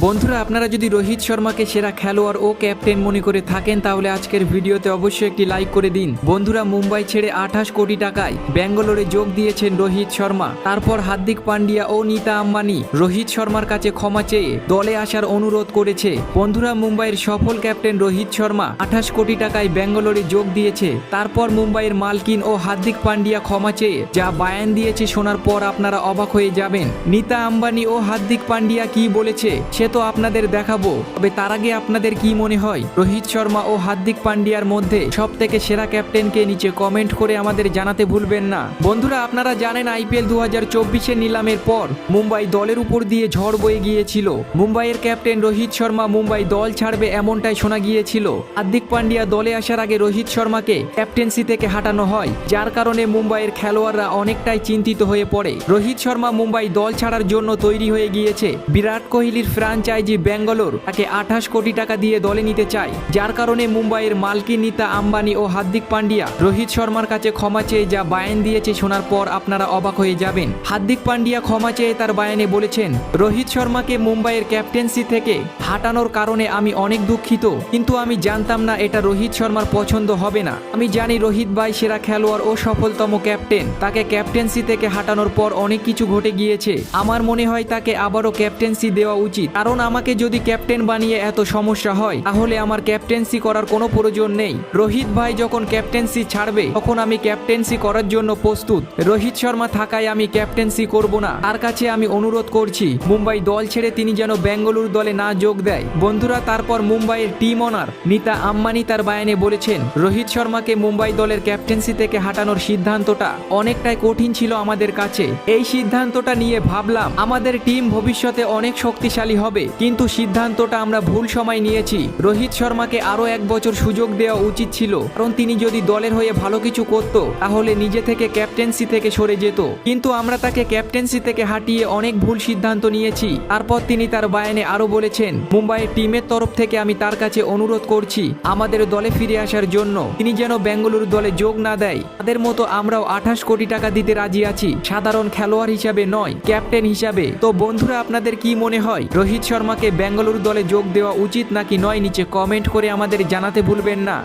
বন্ধুরা, আপনারা যদি রোহিত শর্মাকে সেরা খেলোয়াড় ও ক্যাপ্টেন মনে করে থাকেন তাহলে আজকের ভিডিওতে অবশ্যই একটি লাইক করে দিন। বন্ধুরা, মুম্বাই ছেড়ে 28 কোটি টাকায় ব্যাঙ্গালোরে যোগ দিয়েছেন রোহিত শর্মা। তারপর হার্দিক পান্ডিয়া ও নীতা আম্বানি রোহিত শর্মার কাছে ক্ষমা চেয়ে দলে আসার অনুরোধ করেছে। বন্ধুরা, মুম্বাইয়ের সফল ক্যাপ্টেন রোহিত শর্মা 28 কোটি টাকায় ব্যাঙ্গালোরে যোগ দিয়েছে। তারপর মুম্বাইয়ের মালকিন ও হার্দিক পান্ডিয়া ক্ষমা চেয়ে যা বায়ান দিয়েছে শোনার পর আপনারা অবাক হয়ে যাবেন। নীতা আম্বানি ও হার্দিক পান্ডিয়া কি বলেছে সে তো আপনাদের দেখাবো, তবে তার আগে আপনাদের কি মনে হয় রোহিত শর্মা ও হার্দিক পান্ডিয়ার মধ্যে সব থেকে সেরা ক্যাপ্টেনকে নিচে কমেন্ট করে আমাদের জানাতে ভুলবেন না। বন্ধুরা, আপনারা জানেন আইপিএল 2024-এর নিলামের পর মুম্বাই দলের উপর দিয়ে ঝড় বয়ে গিয়েছিল। মুম্বাইয়ের ক্যাপ্টেন রোহিত শর্মা মুম্বাই দল ছাড়বে এমনটাই শোনা গিয়েছিল। হার্দিক পান্ডিয়া দলে আসার আগে রোহিত শর্মাকে ক্যাপ্টেন্সি থেকে হাঁটানো হয়, যার কারণে মুম্বাইয়ের খেলোয়াড়রা অনেকটাই চিন্তিত হয়ে পড়ে। রোহিত শর্মা মুম্বাই দল ছাড়ার জন্য তৈরি হয়ে গিয়েছে। বিরাট কোহলির ফ্র্যাঞ্চাইজি ব্যাঙ্গালোর তাকে 28 কোটি টাকা দিয়ে দলে নিতে চায়, যার কারণে মুম্বাইয়ের মালকিন নীতা আম্বানি ও হার্দিক পান্ডিয়া রোহিত শর্মার কাছে ক্ষমা চেয়ে যা বায়ান দিয়েছে শোনার পর আপনারা অবাক হয়ে যাবেন। হার্দিক পান্ডিয়া ক্ষমা চেয়ে তার বায়ানে বলেছেন, রোহিত শর্মাকে মুম্বাইয়ের ক্যাপ্টেন্সি থেকে হাঁটানোর কারণে আমি অনেক দুঃখিত, কিন্তু আমি জানতাম না এটা রোহিত শর্মার পছন্দ হবে না। আমি জানি রোহিত ভাই সেরা খেলোয়াড় ও সফলতম ক্যাপ্টেন, তাকে ক্যাপ্টেন্সি থেকে হাঁটানোর পর অনেক কিছু ঘটে গিয়েছে। আমার মনে হয় তাকে আবারও ক্যাপ্টেন্সি দেওয়া উচিত, কারণ আমাকে যদি ক্যাপ্টেন বানিয়ে এত সমস্যা হয় তাহলে আমার ক্যাপ্টেন্সি করার কোনো প্রয়োজন নেই। রোহিত ভাই যখন ক্যাপ্টেন্সি ছাড়বে তখন আমি ক্যাপ্টেন্সি করার জন্য প্রস্তুত। রোহিত শর্মা থাকায় আমি ক্যাপ্টেন্সি করব না। তার কাছে আমি অনুরোধ করছি মুম্বাই দল ছেড়ে তিনি যেন বেঙ্গালুরু দলে না যোগ দেয়। বন্ধুরা, তারপর মুম্বাইয়ের টিম ওনার নীতা আম্বানি তার বায়ানে বলেছেন, রোহিত শর্মাকে মুম্বাই দলের ক্যাপ্টেন্সি থেকে হাঁটানোর সিদ্ধান্তটা অনেকটাই কঠিন ছিল আমাদের কাছে। এই সিদ্ধান্তটা নিয়ে ভাবলাম আমাদের টিম ভবিষ্যতে অনেক শক্তিশালী হবে, কিন্তু সিদ্ধান্তটা আমরা ভুল সময় নিয়েছি। রোহিত শর্মাকে আরো 1 বছর সুযোগ দেওয়া উচিত ছিল, কারণ তিনি যদি দলের হয়ে ভালো কিছু করত তাহলে নিজে থেকে ক্যাপ্টেন্সি থেকে সরে যেত, কিন্তু আমরা তাকে ক্যাপ্টেন্সি থেকে হাঁটিয়ে অনেক ভুল সিদ্ধান্ত নিয়েছি। তারপর তিনি তার বায়ানে আরো বলেছেন, মুম্বাইয়ের টিমের তরফ থেকে আমি তার কাছে অনুরোধ করছি আমাদের দলে ফিরে আসার জন্য, তিনি যেন বেঙ্গালুরু দলে যোগ না দেয়। তাদের মতো আমরাও 28 কোটি টাকা দিতে রাজি আছি, সাধারণ খেলোয়াড় হিসাবে নয়, ক্যাপ্টেন হিসাবে। তো বন্ধুরা, আপনাদের কি মনে হয় রোহিত শর্মাকে বেঙ্গালুরু দলে যোগ দেওয়া উচিত নাকি নয় নিচে কমেন্ট করে আমাদের জানাতে ভুলবেন না।